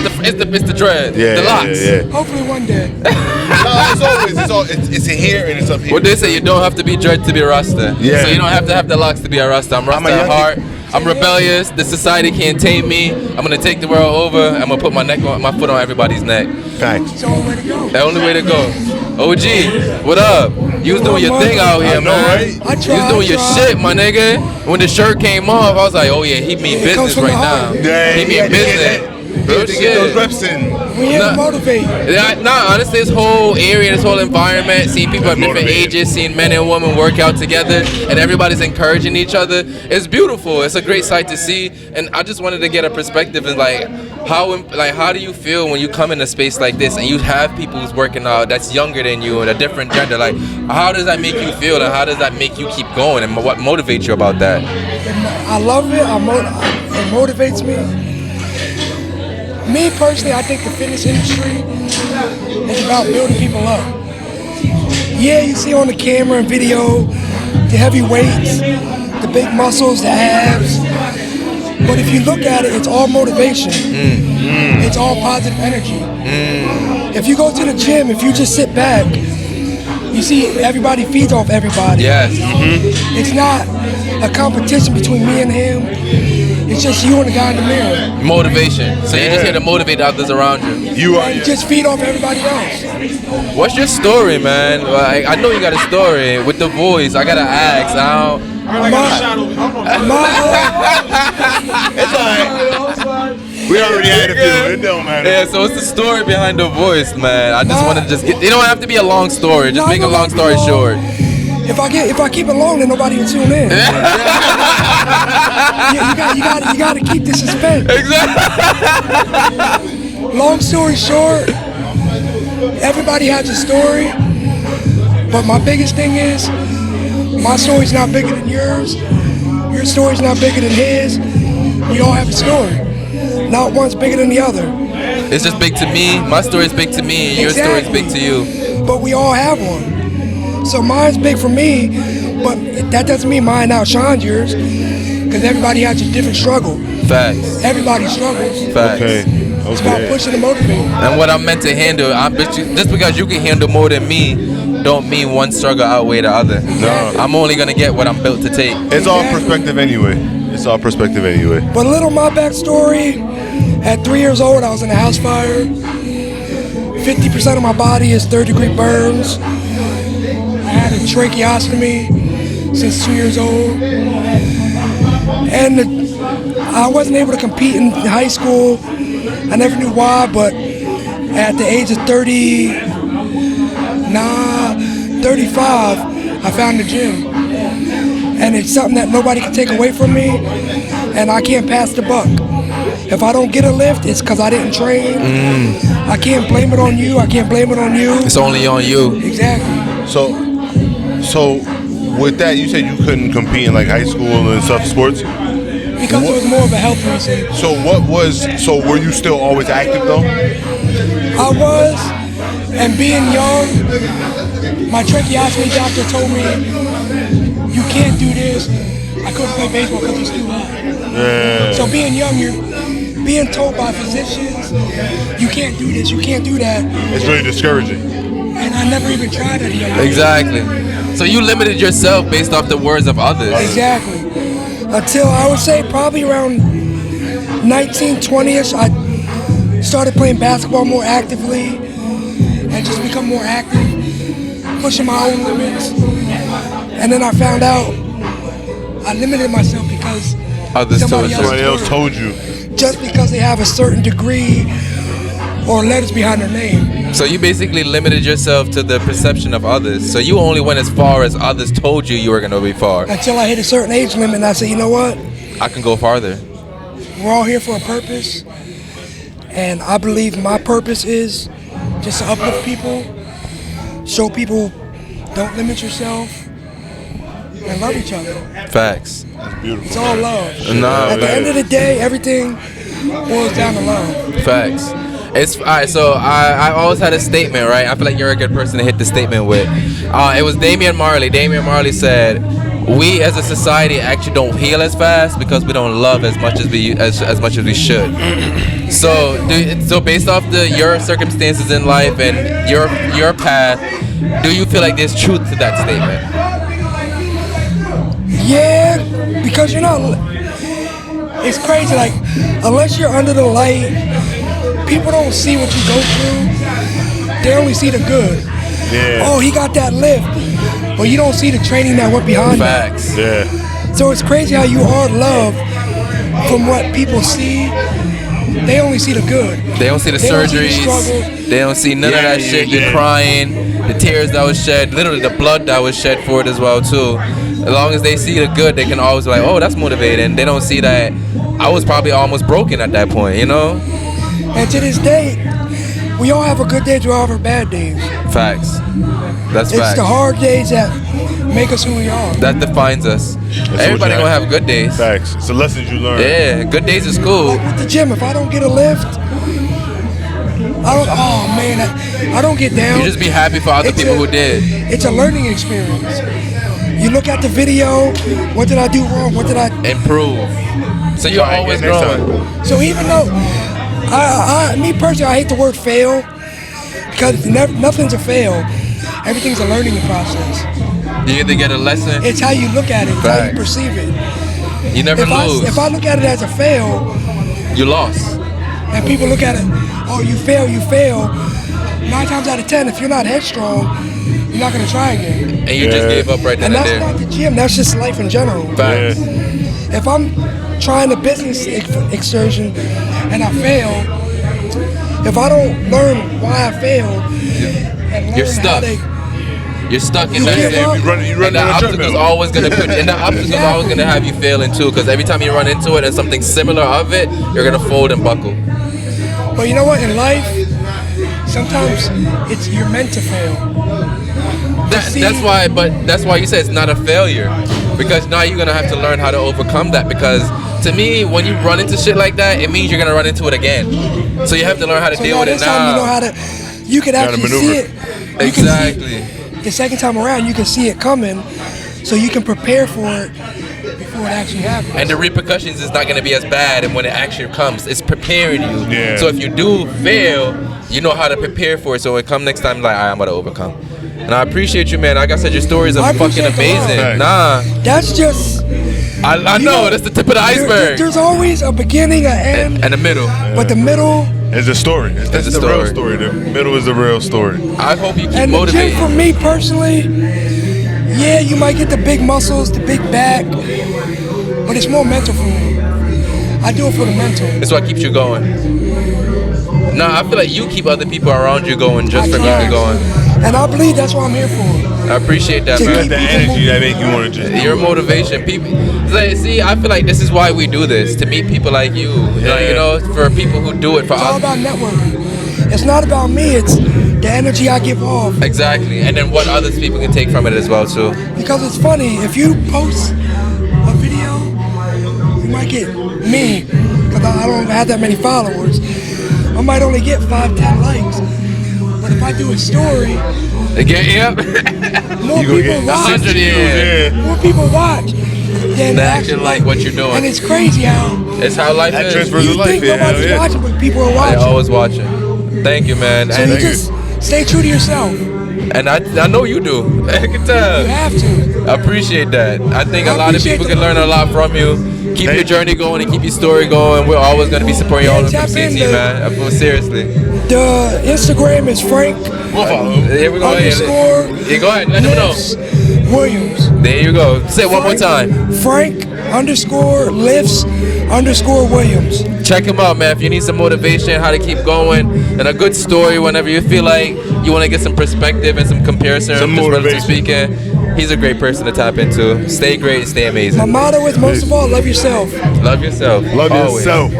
It's the dread. Yeah, the locks. yeah. Hopefully one day. It's here and it's up here. What they say, you don't have to be dread to be a Rasta. Yeah. So you don't have to have the locks to be a Rasta. I'm Rasta at heart. I'm rebellious. The society can't tame me. I'm gonna take the world over. I'm gonna put my foot on everybody's neck. Facts. It's the only way to go. The only way to go. OG, what up? You was doing your thing out here, I know, man. right? I You tried. was doing your shit, my nigga. When the shirt came off, I was like, oh yeah, he mean It comes business from right the now. heart. He mean business. Real To get those shit. reps in. We here to Nah. motivate. Nah, honestly, this whole area, this whole environment, seeing people of different Motivated. ages, seeing men and women work out together, and everybody's encouraging each other, it's beautiful. It's a great sight to see, and I just wanted to get a perspective and how do you feel when you come in a space like this and you have people who's working out that's younger than you and a different gender? Like, how does that make you feel, and how does that make you keep going, and what motivates you about that? I love it. It motivates me. Me personally, I think the fitness industry is about building people up. Yeah, you see on the camera and video the heavy weights, the big muscles, the abs. But if you look at it, it's all motivation. It's all positive energy. If you go to the gym, if you just sit back, you see everybody feeds off everybody. Yes. It's not a competition between me and him. It's just you and the guy in the mirror. Motivation. So you're just here to motivate others around you. You are. And just feed off everybody else. What's your story, man? Like, I know you got a story with the voice. I gotta ask. It's alright. We already had a few. It don't matter. Yeah, so it's the story behind the voice, man. I just want to just get. It don't have to be a long story. Just No, make a no, long no, story no. short. If I keep it long, then nobody will tune in. You gotta keep the suspense. Exactly. Long story short, everybody has a story, but my biggest thing is my story's not bigger than yours. Your story's not bigger than his. We all have a story. Not one's bigger than the other. It's just big to me. My story's big to me. And your story's big to you. But we all have one. So mine's big for me, but that doesn't mean mine outshines yours, because everybody has a different struggle. Facts. Everybody struggles. Facts. It's about pushing and motivating. And what I'm meant to handle, just because you can handle more than me, don't mean one struggle outweigh the other. No. I'm only gonna get what I'm built to take. It's all perspective anyway. It's all perspective anyway. But a little my backstory, at 3 years old, I was in a house fire. 50% of my body is third-degree burns. I had a tracheostomy since 2 years old. And I wasn't able to compete in high school. I never knew why, but at the age of 35, I found the gym. And it's something that nobody can take away from me, and I can't pass the buck. If I don't get a lift, it's because I didn't train. I can't blame it on you. I can't blame it on you. It's only on you. Exactly. So with that, you said you couldn't compete in like high school and stuff, sports. Because it was more of a health reason. So were you still always active though? I was, and being young, my tracheostomy doctor told me, you can't do this. I couldn't play baseball because it was too hot. Yeah. So being young, you're being told by physicians, you can't do this, you can't do that. It's really discouraging. And I never even tried it young. Exactly. So you limited yourself based off the words of others. Exactly. Until I would say probably around 19, 20ish, I started playing basketball more actively and just become more active, pushing my own limits. And then I found out I limited myself because somebody else told you. Just because they have a certain degree or letters behind their name. So you basically limited yourself to the perception of others. So you only went as far as others told you were going to be far. Until I hit a certain age limit and I said, you know what? I can go farther. We're all here for a purpose. And I believe my purpose is just to uplift people, show people don't limit yourself, and love each other. Facts. That's beautiful. It's all love. At the end of the day, everything boils down to love. Facts. It's all right. So I always had a statement, right? I feel like you're a good person to hit the statement with. It was Damian Marley. Damian Marley said, we as a society actually don't heal as fast because we don't love as much as much as we should. So based off your circumstances in life and your path, do you feel like there's truth to that statement? Yeah, because you're not. It's crazy. Like, unless you're under the light, people don't see what you go through. They only see the good. Yeah. Oh, he got that lift, but you don't see the training that went behind that. Facts. Yeah. So it's crazy how you are loved from what people see. They only see the good. They don't see the They don't see the surgeries. struggle. They don't see none of that shit. You're crying, the tears that was shed, literally the blood that was shed for it as well too. As long as they see the good, they can always be like, oh, that's motivating. They don't see that I was probably almost broken at that point, you know? And to this day, we all have a good day, we all have our bad days. Facts. That's It's facts. the hard days that make us who we are. That defines us. Everybody what you gonna have good days. Facts. It's the lessons you learn. Yeah, good days is cool. Like with the gym, if I don't get a lift, I don't get down. You just be happy for other It's people a- who did. It's a learning experience. You look at the video, what did I do wrong? What did I... Improve. So you're Right, always yeah, next time. growing. So even though, me personally, I hate the word fail, because nothing's a fail. Everything's a learning process. You either get a lesson, It's how you look at it, it's how you Facts. perceive it. you never lose. If I look at it as a fail, You lost. and people look at it, oh, you fail. 9 times out of 10, if you're not headstrong, you're not gonna try again. And you just gave up right then And and that's there. not the gym, that's just life in general. Facts. If I'm trying a business excursion and I fail, if I don't learn why I failed, and learn You're how stuck. they, You're stuck in You that give thing. up. You run And the on a obstacle's treadmill. always gonna put, and the obstacle's always gonna have you failing too. Because every time you run into it and something similar of it, you're gonna fold and buckle. but you know what? In life, sometimes you're meant to fail. That's why you say it's not a failure, because now you're gonna have to learn how to overcome that. Because to me, when you run into shit like that, it means you're gonna run into it again. So you have to learn how to So deal now with it this time you know now. how to. You can Gotta actually see maneuver. it. You can see Exactly. it. The second time around, you can see it coming, so you can prepare for it before it actually happens. And the repercussions is not going to be as bad, and when it actually comes, it's preparing you. Yeah. So if you do fail, you know how to prepare for it. So when it come next time, like, I'm about to overcome. And I appreciate you, man. Like I said, your stories I are fucking appreciate the love. amazing. Thanks. Nah, That's just. I you know that's the tip of the iceberg. There's always a beginning, an end, And the middle. but the middle. It's a story. That's a the real story. story. The middle is the real story. I hope you keep And the gym motivated. for me personally, yeah, you might get the big muscles, the big back, but it's more mental for me. I do it for the mental. It's what keeps you going. Nah, I feel like you keep other people around you going just for keeping going. And I believe that's what I'm here for. I appreciate that, To man. keep- The energy that make you want to just. Your motivation, people. It's like, see, I feel like this is why we do this, to meet people like you. Like, you know, for people who do it for It's all us. about networking. It's not about me, it's the energy I give off. Exactly, and then what other people can take from it as well too. Because it's funny, if you post a video, you might get me, because I don't have that many followers. I might only get 5-10 likes. But if I do a story, Again, yep. more You gonna people get watch. 100, yeah. More people watch. Than They actually like what you're doing. And it's crazy how It's how life That is. transfers you to life. think Yeah, nobody's yeah. watching, but people are They're watching. always watching. Thank you, man. So And, you just stay true to yourself. and I know you do. I can You tell. have to. I appreciate that. I think a I lot of appreciate people the- can learn a lot from you. Keep your journey going and keep your story going. We're always going to be supporting you all Yeah, from tap CT, in, man. I feel seriously. The Instagram is Frank We'll follow. Here we go. underscore Yeah, go ahead. Let them know. Lifts Williams. There you go. Say it one more time. Frank underscore Lifts underscore Williams. Check him out, man. If you need some motivation, how to keep going, and a good story whenever you feel like you want to get some perspective and some comparison, Some just relative motivation. speaking, he's a great person to tap into. Stay great, stay My amazing. motto is most of all, love yourself. Love yourself. Love Always. yourself.